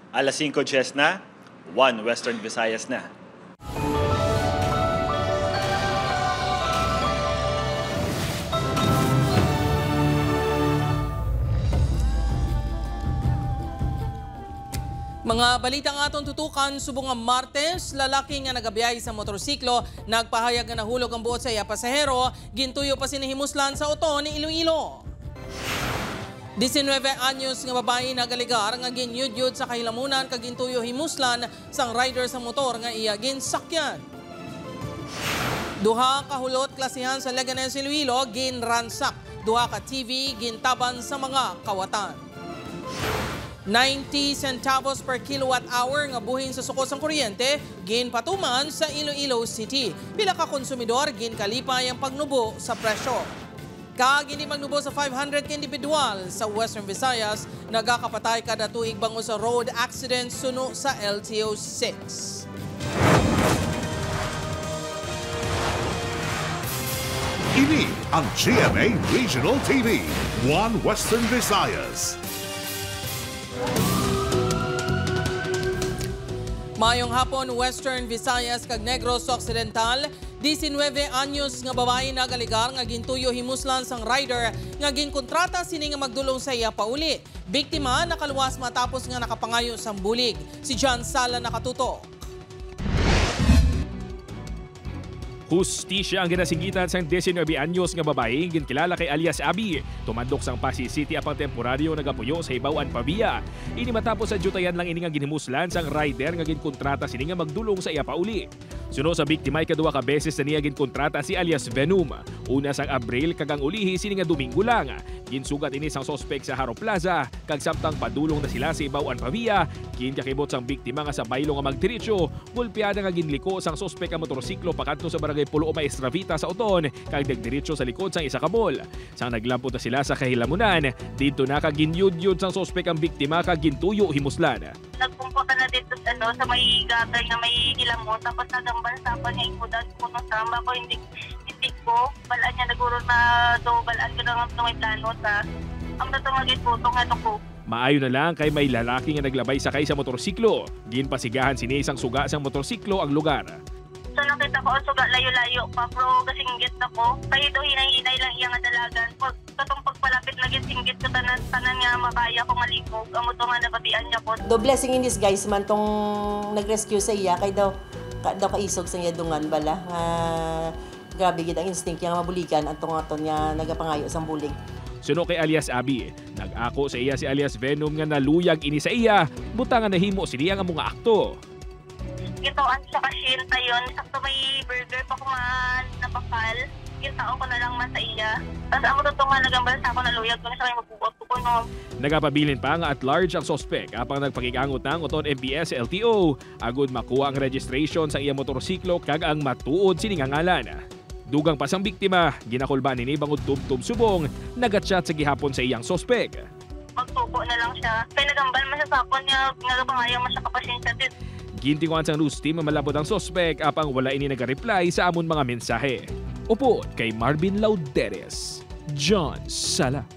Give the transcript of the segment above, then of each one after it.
Alas 5:10 na, 1 Western Visayas na. Mga balitang atong tutukan, subong nga Martes, lalaki nga nagabiyahe sa motorsiklo, nagpahayag nga nahulog ang buot sa iya pasahero, gintuyo pa sinihimuslan sa oto ni Iloilo. 19 anyos nga babae nagaligar nga ginyudyud sa kahilamunan kag gintuyo himuslan sang rider sa motor nga iya ginsakyan. Duha ka hulot klasihan sa Leganes Iloilo ginransak, duha ka TV gintaban sa mga kawatan. 90 centavos per kilowatt hour nga buhin sa sukos ang kuryente ginpatuman sa Iloilo City. Pila ka konsumidor ginkalipay ang pagnubo sa presyo. Kagini magnubo sa 500 ka individual sa Western Visayas nagakapatay kada tuig bango sa road accident suno sa LTO 6. Ini ang GMA Regional TV, 1 Western Visayas. Mayong hapon, Western Visayas kag Negros Occidental, 19 anyos nga babae nagaligar nga gintuyo himuslan sang rider nga ginkontrata sini nga magdulong sa iya pauli. Biktima nakaluwas matapos nga nakapangayo sang bulig. Si John Sala nakatuto. Hustisya ang ginasigitan sang 19 anyos nga babae ginkilala kay alias Abi. Tumandok sang Pasig City apang temporaryo nagapuyo sa Ibawan Pavia. Ini matapos sa jutayan lang ini nga ginhimuslan sang rider nga ginkontrata sini nga magdulong sa iya pauli. Suno sa biktima ikaduha ka beses na niya ginkontrata si alias Venom. Una sang Abril kag ang ulihi sini nga Domingo lang. Ginsugat ini sang sospek sa Haro Plaza kag samtang padulong na sila sa Ibawan Pavia. Kinkakibot sang biktima nga sa baylo nga magdiretso, gulpiada nga ginliko sang sospek ang motorsiklo pakadto sa barangay Pulo o Maestravita sa Oton kag nagdiretso sa likod sang isa ka mall. Sang naglampot na sila sa kahilamunan, dito na kag ginyudyod sang sospek ang biktima kag gintuyo himuslan. Nagpumputa na dito sa may gatay na may hilamon tapos nagambal sa pa niya ikudan ko ng samba ko hindi ko balaan niya naguro na do balaan ko na may plano sa ang natumagit po itong ano ko. Maayo na lang kay may lalaki nga naglabay sakay sa motorsiklo. Ginpasigahan sini isang suga sang motorsiklo ang lugar. So nakita ko ang suga layo-layo pa pero kasinggit ako. Kayo do hinay-hinay lang iya nga dalagan. Katong pagpalapit na gisinggit ko tanan nga makaya ko malibog. Amo to nga nababian niya ko. Do blessing in disguise man tong nag-rescue sa iya kay daw kaisog sa iya dungan bala. Grabe gid ang instinct yang mabulikan atong nga nagapangayo sang bulig. Suno kay alias Abi, nag-ako sa iya si alias Venom nga naluyag ini sa iya, butangan nahimo siniya nga mga akto. Ito ang sa kasyenta yun, sakto may burger pa kumaan napakal, yung tao ko na lang man sa iya. Tapos ako totoo nga nagambal sa ako naluyag ko na sa kayo magbugot ko no. Nagapabilin pa nga at large ang sospek apang nagpakikangot ng Oton MPS LTO, agud makuha ang registration sa iya motorsiklo kag ang matuod sining ngalan. Dugang pa sang biktima, ginakulba ni bangod tub-tub subong, nagatchat sa gihapon sa iyang sospek. Magtubo na lang siya. Kaya nagambal man sa sapon niya, nagapangayang man siya kapasensya din. Gintinguan sang news team malabot ang sospek apang wala ini naga-reply sa amon mga mensahe. Upo kay Marvin Lauderes, John Sala,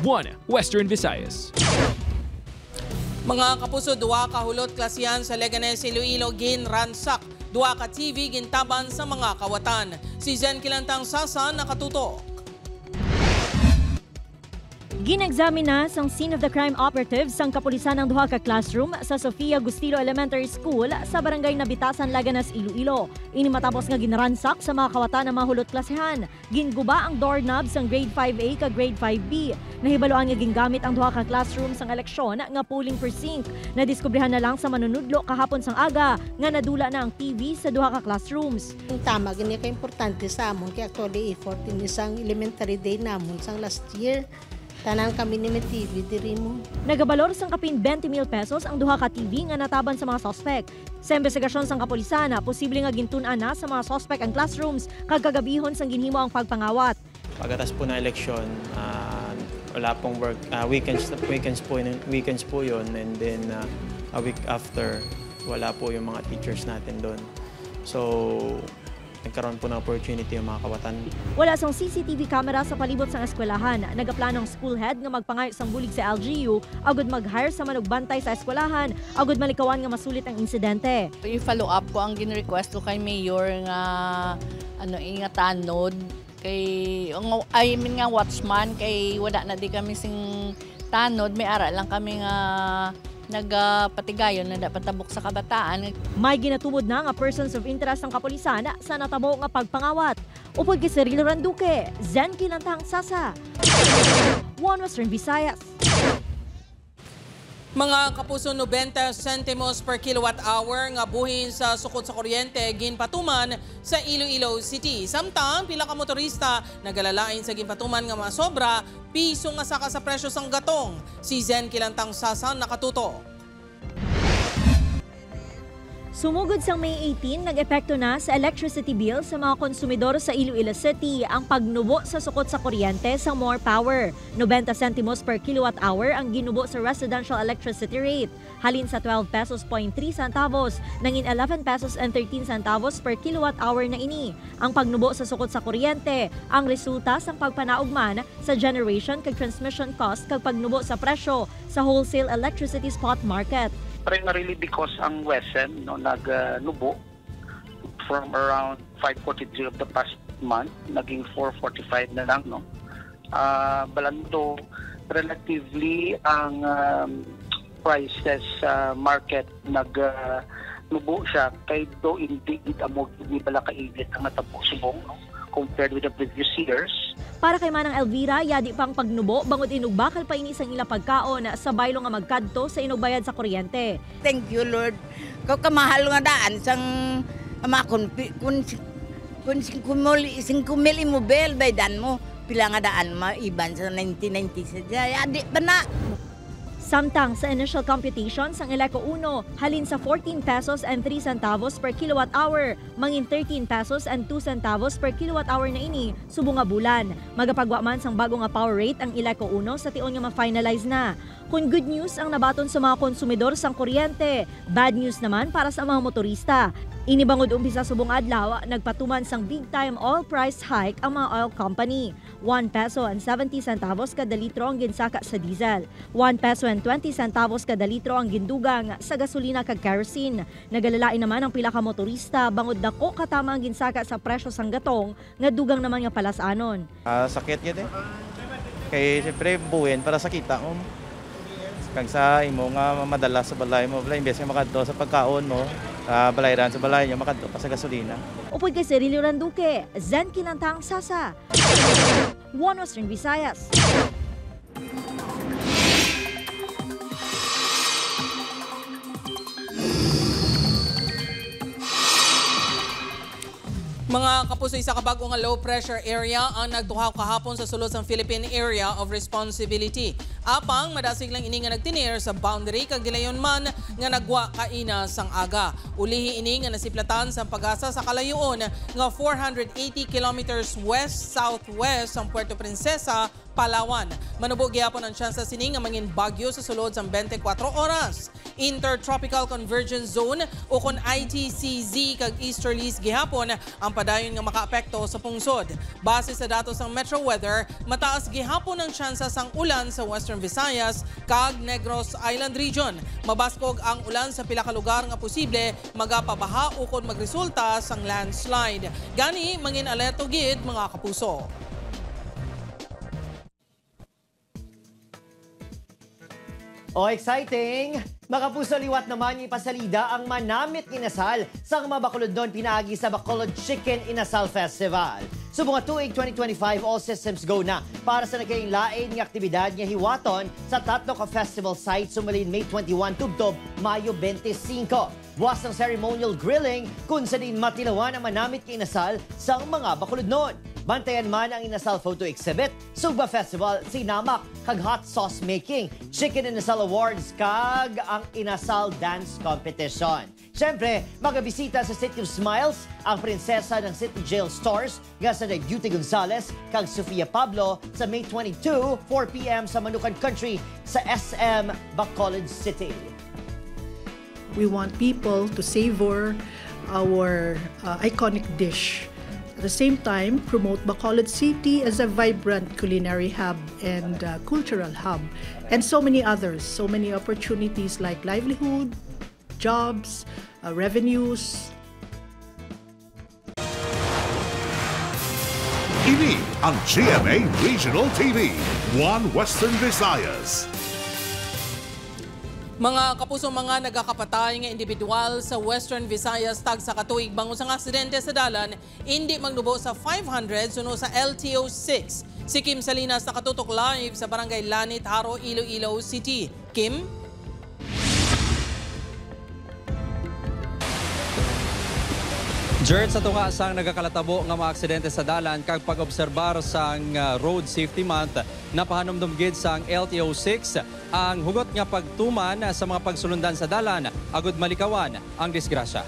1 Western Visayas. Mga kapuso, duwa ka hulot klasihan sa Leganes Iloilo ginransak. Duwa ka TV gintaban sa mga kawatan. Si Zen Kilantang Sasa nakatutok. Ginexamina sang scene of the crime operatives sang kapulisan ng duha ka classroom sa Sofia Gustilo Elementary School sa barangay Nabitasan, Laganas, Iloilo. Ini matapos nga ginransak sa mga kawatan ng mga hulot klasehan. Ginguba ang doorknob sang grade 5A ka grade 5B. Nahibaloan nga gingamit ang duha ka classroom sang eleksyon nga polling precinct. Nadiskubrihan na lang sa manunudlo kahapon sang aga nga nadula na ang TV sa duha ka classrooms. Tama, gani ka importante sa amon kaya actually effort in isang elementary day namon sang last year. Tanan kami ni TV diri mo. Nagabalor sang kapin 20,000 pesos ang duha ka TV nga nataban sa mga sospek. Sa investigasyon sang kapulisan, posible nga gintun-an na sa mga sospek ang classrooms kag kagabihon sang ginhimo ang pagpangawat. Pagkatas po na eleksyon, wala pong work, weekends po yun, and then a week after, wala po yung mga teachers natin doon. So, nagkaroon po ng opportunity yung mga kawatan. Wala sang CCTV camera sa palibot sang eskwelahan. Nagaplanong school head nga magpangayo sang bulig sa LGU agud mag-hire sa manugbantay sa eskwelahan agud malikawan nga masulit ang insidente. I-follow up ko ang gin-request ko kay Mayor nga ingatanod kay nga watchman kay wala na di kami sing tanod, may ara lang kami nga nagpatigayon na dapat tabok sa kabataan. May ginatubod na nga persons of interest ng kapulisan sa natabo nga pagpangawat. Upod kay Cirilo Randuque, Zen Kinantang Sasa, One Western Visayas. Mga kapuso, 90 centimos per kilowatt hour nga buhin sa sukod sa kuryente ginpatuman sa Iloilo City. Samtang pila ka motorista nagalalain sa ginpatuman nga masobra, piso nga saka sa presyo sang gatong. Si Zen Kilantang Sasa nakatuto. Sumugod sa May 18, nag-epekto na sa electricity bill sa mga konsumidor sa Iloilo City ang pagnubo sa sukot sa kuryente sa More Power. 90 centimos per kilowatt hour ang ginubo sa residential electricity rate. Halin sa 12 pesos 0.3 centavos, nangin 11 pesos and 13 centavos per kilowatt hour na ini. Ang pagnubo sa sukot sa kuryente ang resulta sa pagpanaugman sa generation kag transmission cost kag pagnubo sa presyo sa wholesale electricity spot market. Primarily because ang WESN nagnubo from around 543 of the past month, naging 445 na lang. Balando, relatively ang prices sa market nagnubo siya kay do hindi amog ni bala kainit ang natabo subong compared with the previous years. Para kay Manang Elvira, yadi pang pagnubo bangod inugbakal pa ini sang ila pagkaon sa baylo nga magkadto sa inugbayad sa kuryente. Thank you, Lord. Kamahal nga daan sang kun 5,000 imobel baydan mo pila nga daan maiban sa 1990 yadi pa na. Samtang sa initial computation sang Eleco 1, halin sa 14 pesos and 3 centavos per kilowatt hour, mangin 13 pesos and 2 centavos per kilowatt hour na ini, subong nga bulan. Magapagwa man sang bago nga power rate ang Eleco 1 sa tion nga ma-finalize na. Kung good news ang nabaton sa mga konsumidor sang kuryente, bad news naman para sa mga motorista. Inibangod umpisa subong adlaw, nagpatuman sang big time oil price hike ang mga oil company. 1 peso and 70 centavos kada litro ang ginsaka sa diesel. 1 peso and 20 centavos kada litro ang gindugang sa gasolina kag kerosene. Nagalalain naman ang pila ka motorista bangod dako katama ang ginsaka sa presyo sang gatong nga dugang naman nga palasanon. Sakit yun kay siyempre buhen para sa kita mo. Kag sa imo nga madala sa balay mo, imbes nga makadto sa pagkaon mo, balayran sa balay niya makadto pa sa gasolina. Upod kay Cirilo Randuque, Zen Kinantang Sasa, One Western Visayas. Mga kapuso, isa ka bago nga low pressure area ang nagtuhaw kahapon sa sulod ng Philippine Area of Responsibility. Apang madasig lang ini nga nagtinir sa boundary kag gilayon man nga nagwa kaina sang aga. Ulihi ini nga nasiplatan sa pag-asa sa kalayuon nga 480 kilometers west-southwest ang Puerto Princesa, Palawan. Manubog gyapon ang tsansa sini nga mangin bagyo sa sulod sa 24 oras. Intertropical Convergence Zone o kon ITCZ kag easterlies gihapon ang padayon nga makaapekto sa pungsod. Base sa datos ng Metro Weather, mataas gihapon ang tsansa sang ulan sa Western Visayas kag Negros Island Region. Mabaskog ang ulan sa pila ka lugar nga posible magapabaha o kon magresulta sang landslide. Gani mangin alerto gid mga kapuso. Exciting! Mga puso, liwat naman ipasalida ang manamit inasal sa mga Bacolod doon pinaagi sa Bacolod Chicken Inasal Festival. Subong tuig 2025, all systems go na para sa nagkainlain ng aktibidad niya hiwaton sa tatlo ka festival sites sumalin May 21 tubtob Mayo 25. Buwas ng ceremonial grilling kung sa din matilawan ang manamit inasal sa mga Bacolod noon. Bantayan man ang Inasal Photo Exhibit, Sugba Festival, Sinamak, kag Hot Sauce Making, Chicken Inasal Awards, kag ang Inasal Dance Competition. Siyempre, magabisita sa City of Smiles, ang prinsesa ng City Jail Stars, nga sa Beauty Gonzales, kag Sofia Pablo sa May 22, 4 p.m. sa Manukan Country sa SM Bacolod City. We want people to savor our iconic dish. At the same time, promote Bacolod City as a vibrant culinary hub and cultural hub, and so many others, so many opportunities like livelihood, jobs, revenues. Ini ang GMA Regional TV, One Western Visayas. Mga kapuso, mga nagakapatay nga individual sa Western Visayas tag sa katuig bangus ang aksidente sa dalan, hindi magnubo sa 500 suno sa LTO-6. Si Kim Salinas nakatutok live sa Barangay Lanit, Haro, Iloilo City. Kim? Jert, sa tunga sang nagakalatabo nga mga aksidente sa dalan kag pag-obserbar sang Road Safety Month, napahanumdum gid sang LTO-6 ang hugot nga pagtuman sa mga pagsulundan sa dalan agud malikawan ang disgrasya.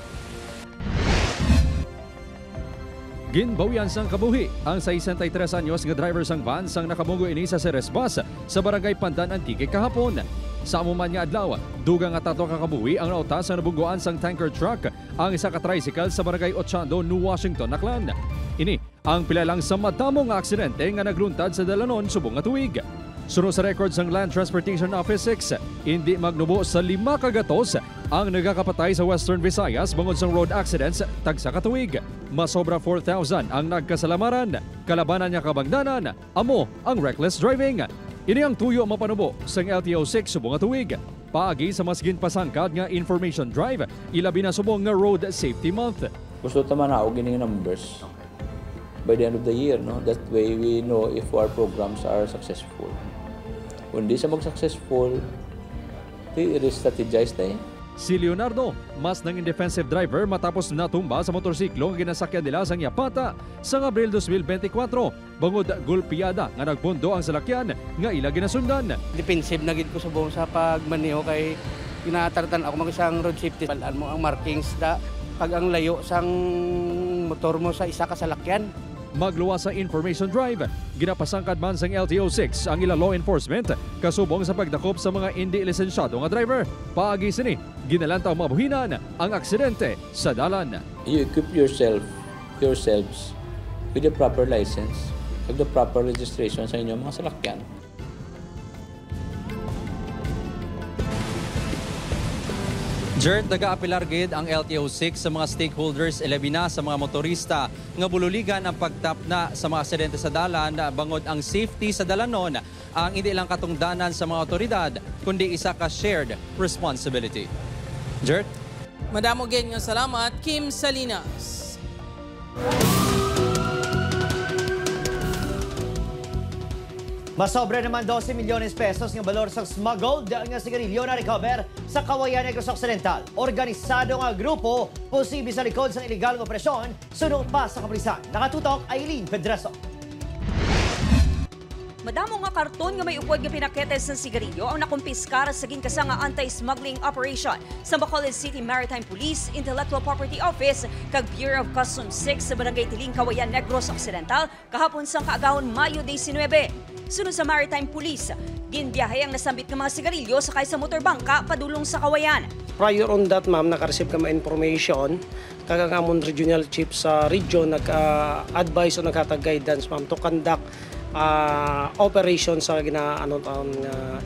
Ginbawian sang kabuhi ang 63 anyos nga driver sang van sang nakamugo ini sa Ceres Bus sa Barangay Pandan Antique kahapon. Sa amuman nga adlaw, dugang nga 3 ka kabuhi ang nauta sa nabungguan sang tanker truck ang isa ka tricycle sa Barangay Ochando, New Washington, Naklan. Ini ang pilalang sa madamo nga aksidente nga nagluntad sa dalanon subong nga tuig. Sunod sa records ng Land Transportation Office 6, hindi magnubo sa 5 kagatos ang nagakapatay sa Western Visayas bangod sa road accidents tag sa katuig. Masobra 4,000 ang nagkasalamaran, kalabanan niya kabangdanan, amo ang reckless driving. Ini ang tuyo mapanubo sa LTO-6 subong nga tuig. Paagi sa masgin pasangkad nga information drive, ilabi na subong nga Road Safety Month. Gusto naman ako gining numbers by the end of the year, no? That way we know if our programs are successful. Kung di siya mag-successful, i-re-strategize tayo. Si Leonardo, mas nanging defensive driver matapos natumba sa motorsiklo nga ginasakyan nila sa Yapata sa Abril 2024. Bangod gulpiyada nga nagpundo ang salakyan nga ila ginasundan. Defensive na gid ko subong sa pagmaneho kay kinaatartan ako mag-isang road safety. Palaan mo ang markings da pag ang layo sang motor mo sa isa ka salakyan. Magluwas sa information drive, ginapasangkad man sang LTO-6 ang ila law enforcement kasubong sa pagdakop sa mga hindi lisensyado nga driver. Paagi sini, ginalantaw mabuhinan ang aksidente sa dalan. You equip yourselves with the proper license at the proper registration sa inyong mga salakyan. Jert, nag-aapilar gid ang LTO-6 sa mga stakeholders, ilabi na sa mga motorista nga bululigan ang pagtap na sa mga aksidente sa dalan bangod ang safety sa dalanon ang hindi lang katungdanan sa mga otoridad kundi isa ka shared responsibility. Jert? Madamo gid nga salamat, Kim Salinas. Masobra naman 12 milyones pesos ng balor sa smuggled nga sigarilyo na recover sa Kawayan Negros Occidental. Organisado nga grupo, posible sa likod sa illegal nga operasyon, suno pa sa kapulisan. Nakatutok, Aileen Pedraso. Madamo nga karton nga may upod nga pinaketes ng sigarilyo ang nakumpiskar sa ginkasa nga anti-smuggling operation sa Bacolod City Maritime Police Intellectual Property Office kag Bureau of Customs 6 sa Barangay Tiling, Kawayan Negros Occidental kahapon sang kaagahon Mayo 19. Sunod sa Maritime Police, ginbiyahe ang nasambit ng mga sigarilyo sakay sa motorbangka padulong sa Kawayan. Prior on that, ma'am, naka-receive ka information. Kagangamon Regional Chief sa region nag-advise o nagkatag-guidance, ma'am, to conduct operation sa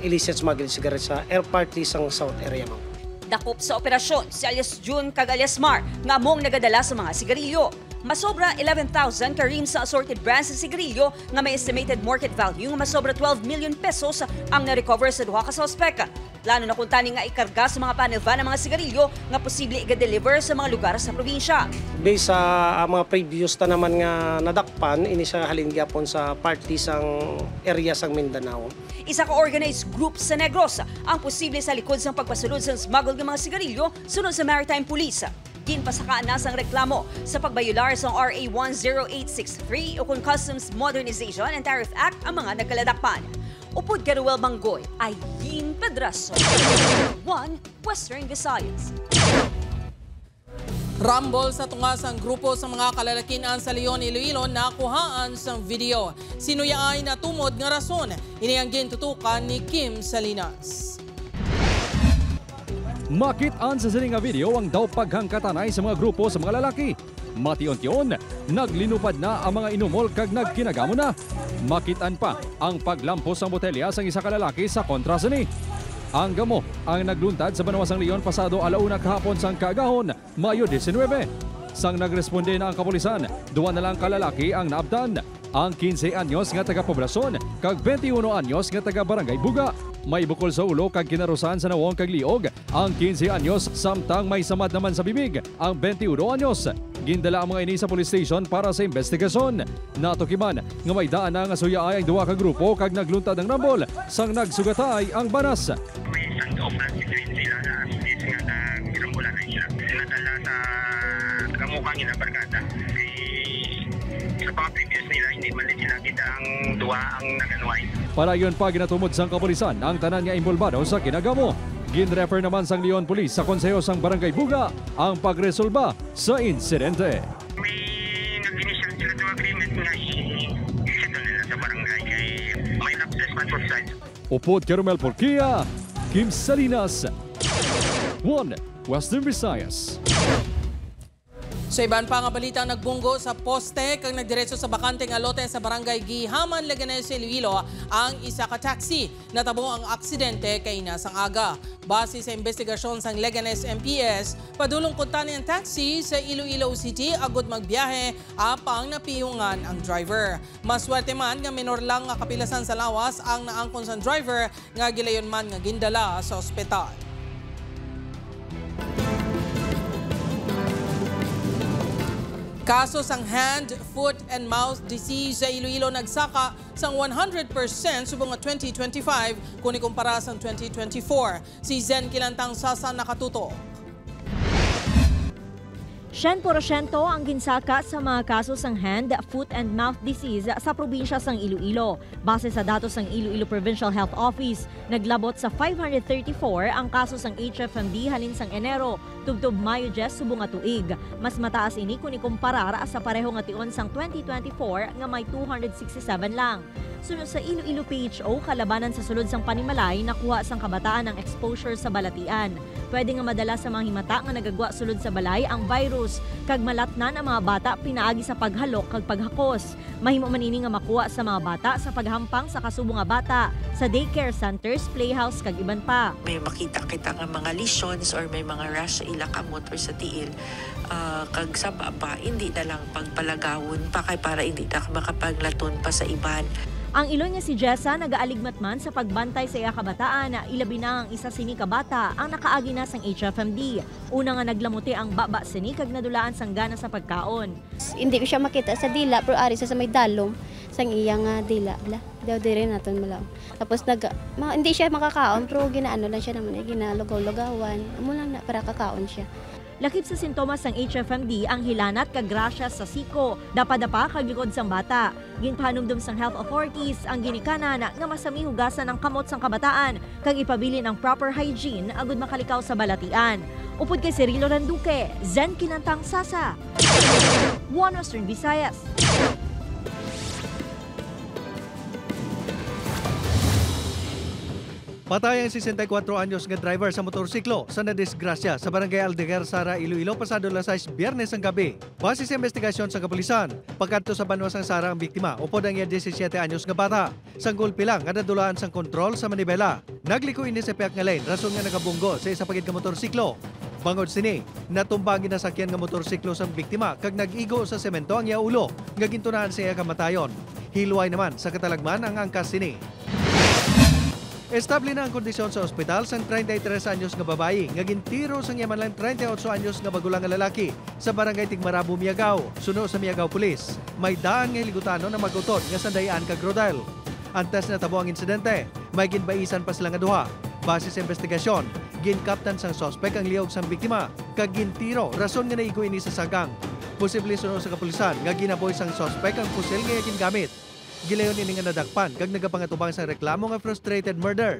illicit smuggling cigarettes sa air partly sa south area, ma'am. Dakop sa operasyon si alias June kag alias Mar nga among nagadala sa mga sigarilyo. Masobra 11,000 karim sa assorted brands sa sigarilyo nga may estimated market value nga masobra 12 million pesos ang na-recover sa duha ka suspect. Plano na kuntani nga ikarga sa mga panel van ang mga sigarilyo nga posible i-deliver sa mga lugar sa probinsya. Based sa mga previous na naman nga nadakpan, ini sa halin gyapon sa party sang area sang Mindanao. Isa ka organized group sa Negros ang posible sa likod sang pagpasulod sa smuggled nga mga sigarilyo sunod sa Maritime Police. Ginpasakaan na sang reklamo sa pagbayular sa RA 10863 o kung Customs Modernization and Tariff Act ang mga nagkaladakpan. Upod Garuel Manggoy, Aileen Pedraso, 1 Western Visayas. Rambol sa tungas ang grupo sa mga kalalakinan sa Leon, Iloilo nakuhaan sa video. Sinuyaay na tumod nga rason. Ini ang gintutukan ni Kim Salinas. Makit-an sa sining nga video ang daw paghangkatanay sa mga grupo sa mga lalaki. Mation-tion, naglinupad na ang mga inumol kag nagkinagamo na. Makitaan pa ang paglampos ng botelya sang isa ka lalaki sa kontra sini. Ang gamo ang nagluntad sa Banawasang Leon pasado alauna kahapon sang kaagahon, Mayo 19. Sang nagresponde na ang kapulisan, duwa na lang kalalaki ang naabtan. Ang 15 anyos nga taga-poblasyon kag 21 anyos nga taga-barangay Buga. May bukol sa ulo kag kinarusan sa nawong kag liog. Ang 15 anyos samtang may samad naman sa bibig. Ang 21 anyos gindala ang mga ini sa police station para sa investigasyon. Natukiman nga may daan na nga suyaay ang duwa ka grupo kag nagluntad ng rambol sang nagsugatay ang banas. May isang kauplan si Green sila na asibis nga nagrambulan na sila. Sinadala sa kamukang inabarkada. Sa mga previous nila, hindi man sila kita ang duwa ang naganuay. Para yun pa ginatumod sang kapulisan ang tanan nga involvado sa kinagamo. Gin-refer naman sang Leon Police sa konseho sang Barangay Buga ang pagresolba sa insidente. May nag-initial sila to agreement nga i-settle nila sa barangay kay may lapses man for sides. Upod Carmel Porquia, Kim Salinas, 1 Western Visayas. Sa iban pa nga balita, nagbunggo sa poste kag nagdiretso sa bakante nga lote sa barangay Gihaman, Leganés, Iloilo ang isa ka taxi. Natabo ang aksidente kay nasang aga. Base sa investigasyon sang Leganés MPS, padulong kuntani ang taxi sa Iloilo City agud magbiyahe apang napiyungan ang driver. Maswerte man nga minor lang nga kapilasan sa lawas ang naangkon sang driver nga gilayon man nga gindala sa ospital. Kaso sang hand, foot, and mouth disease sa Iloilo nagsaka sang 100% subong nga 2025 kung ikumpara sang 2024. Si Zen Kilantang Sasa nakatuto. 100% ang ginsaka sa mga kaso sang hand, foot, and mouth disease sa probinsya sang Iloilo. Base sa datos ng Iloilo Provincial Health Office, naglabot sa 534 ang kaso sang HFMD halin sang Enero, tubtob Mayo 10 subong nga tuig. Mas mataas ini kung ikumparar sa pareho nga tion sang 2024 nga may 267 lang. Sunod sa Iloilo PHO, kalabanan sa sulod sang Panimalay, nakuha sang kabataan ang exposure sa balatian. Pwede nga madala sa mga himata nga nagagwa sulod sa balay ang virus, kag malatnan ang mga bata pinaagi sa paghalok kag paghakos. Mahimo man ini nga makuha sa mga bata sa paghampang sa kasubo nga bata, sa daycare centers, playhouse kag iban pa. May makita kita nga mga lesions or may mga rash sa ilakamot or sa tiil. Kag sa baba, hindi na lang pagpalagawon pa kay para hindi na makapaglaton pa sa iban. Ang iloy nga si Jessa nagaaligmat man sa pagbantay sa iya kabataan na ilabi na ang isa sini ka bata ang nakaagi na sang HFMD. Una nga naglamuti ang baba sini kag nadulaan sang gana sa pagkaon. Hindi ko siya makita sa dila pero ari sa may dalom sang iya nga dila bla. Daw dire naton malaw. Tapos hindi siya makakaon pero ginaano lang siya naman ginalagaw-lagawan. Amo lang na para kakaon siya. Lakip sa sintomas ng HFMD ang hilanat kag grasya sa siko, dapa-dapa kag likod sang bata. Ginpanumdum sang health authorities ang ginikana na nga masami hugasan ang kamot sang kabataan kag ipabilin ang proper hygiene agud makalikaw sa balatian. Upod kay Cirilo Randuque, Zen Kilantang Sasa, 1 Western Visayas. Patay ang 64 anyos nga driver sa motorsiklo sa nadisgrasya sa barangay Aldegar, Sara, Iloilo pasado alas 6 Biyernes ang gabi. Base sa investigasyon sa kapulisan, pagkadto sa Banwasang Sara ang biktima, upod ang 17 anyos nga bata. Sanggol pilang nga nadulaan sang kontrol sa manibela. Nagliko ini sa piyak nga lane, rason nga nagabunggo sa isa pagid nga motorsiklo. Bangod sini, natumbang ginasakyan nga motorsiklo sang biktima kag nag-igo sa semento ang yaulo nga gintunahan sa iya kamatayon. Hilway naman sa katalagman ang angkas sini. Estable na ang kondisyon sa ospital sang 33 anyos nga babayi nga gintiro sang yaman lang 38 anyos nga bagulang nga lalaki sa barangay Tigmarabu, Miagao. Suno sa Miagao Police, may daan nga hilgutano na magutod nga sandayaan kag Rodel. Antes na tabo ang insidente, may ginbaisan pa sila nga duha. Base sa investigasyon, ginkaptan sang sospek ang liog sang biktima kag gintiro rason nga naigo ini sa sagang. Posible suno sa kapulisan nga ginaboy sang sospek ang pusil nga gingamit. Gilayon ini nga nadakpan kag nagapangatubang sa reklamo nga frustrated murder.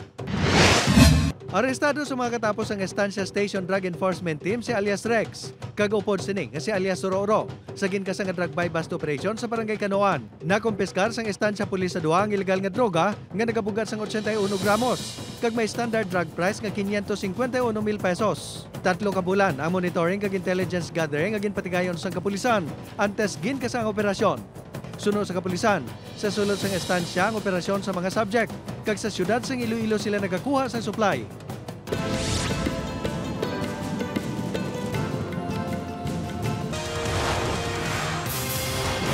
Arestado sa mga katapos ang Estancia Station Drug Enforcement Team si alias Rex. Kag-upod sining nga si alias Sororo. Sa ginkasa nga drug buy-bust operation sa Barangay Canoan. Nakumpiskar sang Estancia Police sa duha ang ilegal nga droga nga nagabugat sang 81 gramos. Kag may standard drug price nga 551,000 pesos. 3 ka bulan ang monitoring kag intelligence gathering nga ginpatigayon sang kapulisan antes ginkasa ang operasyon. Sunod sa kapulisan, sa sulod sang estansya ang operasyon sa mga subject. Kag sa syudad sang Iloilo sila nagakuha sa supply.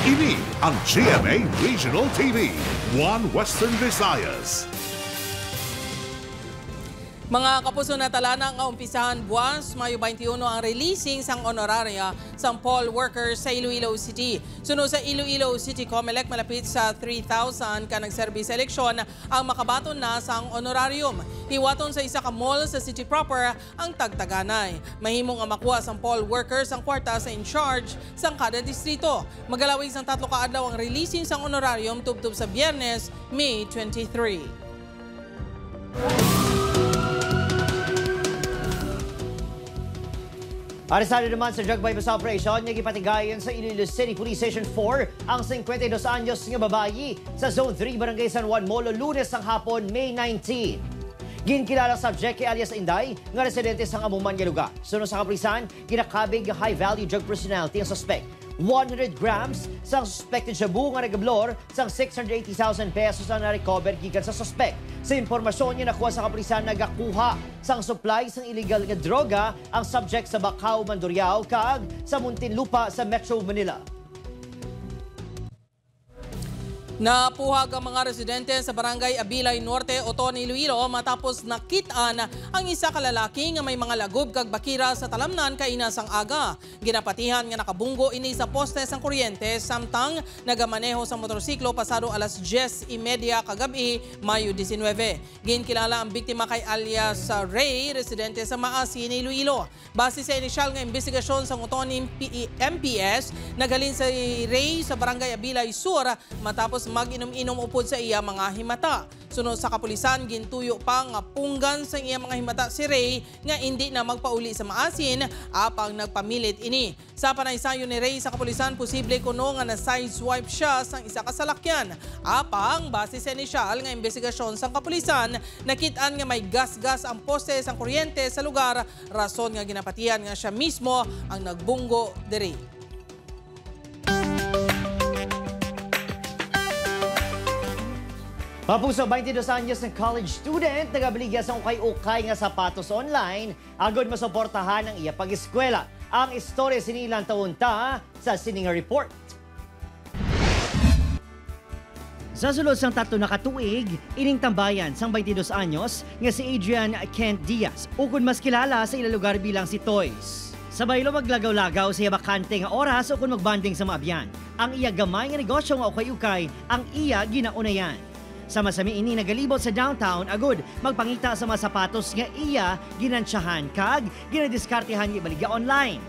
Ini ang GMA Regional TV, One Western Visayas. Mga kapuso na talana nga umpisahan buwas, Mayo 21 ang releasing sang honoraria sang poll workers sa Iloilo City. Sunod sa Iloilo City Comelec, malapit sa 3,000 ka nagserbi sa eleksyon ang makabaton na sang honorarium. Hiwaton sa isa ka mall sa city proper ang tagtaganay. Mahimong ang makuha sang poll workers ang kwarta sa in-charge sang kada distrito. Magalawig sang 3 ka adlaw ang releasing sang honorarium tubtub sa Biyernes, May 23. Arestado naman sa drug buy-bust operation nga gipatigayon sa Iloilo City Police Station 4 ang 52 anyos nga babayi sa Zone 3 Barangay San Juan Molo Lunes ng hapon, May 19. Ginkilala subject kay alias Inday nga residente sa amuman nga lugar. Sunod sa kapulisan, ginakabig high-value drug personality ang suspect. 100 grams sang suspected shabu nga nagablor sang 680,000 pesos ang na-recover gikan sa suspect. Sa impormasyon niya nakuha sa kapulisan, nagakuha sang supply sang illegal nga droga ang subject sa Bacau, Mandurriao kag sa Muntinlupa sa Metro Manila. Napuhag ang mga residente sa Barangay Abilay Norte, Oton, Iloilo matapos nakitaan ang isa ka lalaki nga may mga lagob kag bakira sa talamnan kaina sang aga. Ginapatihan nga nakabunggo ini sa poste sang kuryente samtang nagamaneho sa motorsiklo pasado alas 10:30 kagabi, Mayo 19. Ginkilala ang biktima kay alias Ray, residente sa Maasin, Iloilo. Base sa inisyal nga investigasyon sa Oton MPS, naghalin sa Ray sa Barangay Abilay Sur matapos mag-inom-inom upod sa iya mga himata. Sunod sa kapulisan, gintuyo pa nga punggan sa iya mga himata si Ray nga hindi na magpauli sa Maasin apang nagpamilit ini. Sa panaysayo ni Ray sa kapulisan, posible kuno nga na-sideswipe siya sa isa ka salakyan. Apang base sa inisyal nga investigasyon sa kapulisan, nakitaan nga may gas-gas ang poste sa kuryente sa lugar, rason nga ginapatihan nga siya mismo ang nagbunggo diri. Mapuso, 22 anyos ng college student nagabaligya sa ukay-ukay nga sapatos online agod masuportahan ang iya pag-eskwela. Ang istorya sinilang taunta sa Sininga Report. Sa sulod sang 3 na katuig, ining tambayan sang 22 anyos nga si Adrian Kent Diaz, ukod mas kilala sa ilang lugar bilang si Toys. Sa baylo maglagaw-lagaw sa iya bakante nga oras ukod magbanding sa maabyan. Ang iya gamay nga negosyo nga ukay-ukay ang iya ginaunayan. Sa masami ini nagalibot sa downtown agud magpangita sa mga sapatos nga iya ginansyahan kag ginadiskartehan nga ibaligya online.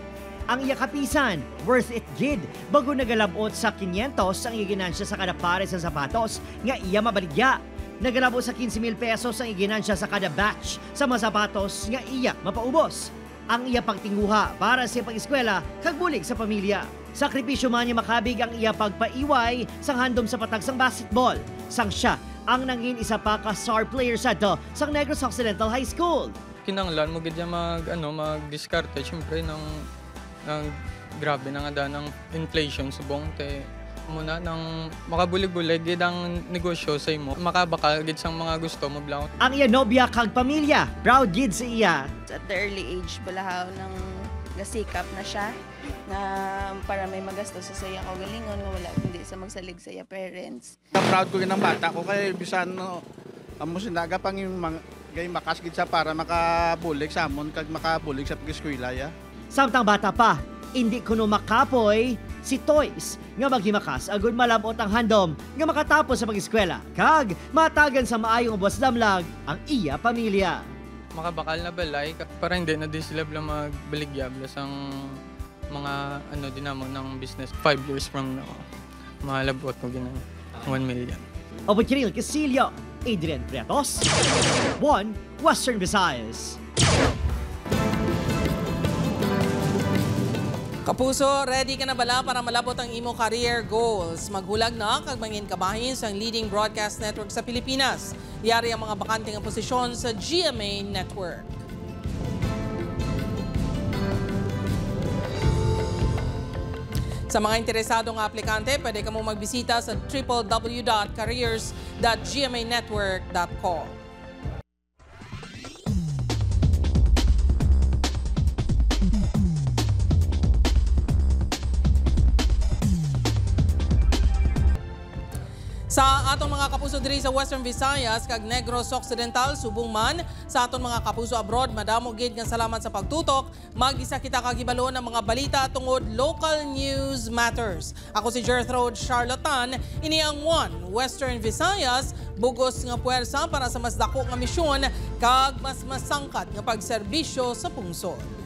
Ang iya kapisan, worth it gid, bago nagalabot sa 500 ang iya ginansya sa kada pares ng sapatos nga iya mabaligya. Nagalabot sa 15,000 pesos ang iya ginansya sa kada batch sa mga sapatos nga iya mapaubos. Ang iya pagtinguha para sa pag-eskwela kag bulig sa pamilya. Sakripisyo man niya makabig ang iya pagpaiway sang handom sa patag sang basketball. Sang siya ang nangin isa pa ka star player sa sang Negros Occidental High School. Kinanglan mo gid mag-diskarte syempre ng grabe na nga ng inflation subong te muna nang makabulig-bulig gid ang negosyo sa imo makabakal gid sang mga gusto mo blang. Ang iya nobya kag pamilya proud gid sa iya. At the early age balahaw ng gasikap na siya na para may magasto sa saya ko galingon nga wala kundi sa magsalig sa iya parents. Proud ko ng bata ko kay bisan amo sinaga pang yung gay makas gid sa para makabulig sa amon kag makabulig sa pag-eskwela ya. Samtang bata pa, hindi kuno makapoy si Toys nga maghimakas agud malabot ang handom nga makatapos sa pag-eskwela kag matagan sa maayong ubos damlag ang iya pamilya. Makabakal na balay para hindi na din sila magbaligya sang mga dinamo ng business 5 years from now. Malabot mo ginan 1 million. Opo, Kiril Casilio, Adrian Prietos, 1 Western Visayas. Kapuso, ready ka na bala para malabot ang imo career goals? Maghulag na kag mangin kabahin sa leading broadcast network sa Pilipinas. Yari ang mga bakanting posisyon sa GMA Network. Sa mga interesadong aplikante, pwede ka mong magbisita sa www.careers.gmanetwork.com. Sa atong mga kapuso diri sa Western Visayas kag Negros Occidental, subong man sa atong mga kapuso abroad, madamo gid nga salamat sa pagtutok. Mag-isa kita kagibalo ng mga balita tungod local news matters. Ako si Gertrude Charlatan, ini ang 1 Western Visayas, bugos nga puwersa para sa mas dako nga misyon kag mas masangkat nga pagserbisyo sa pungsod.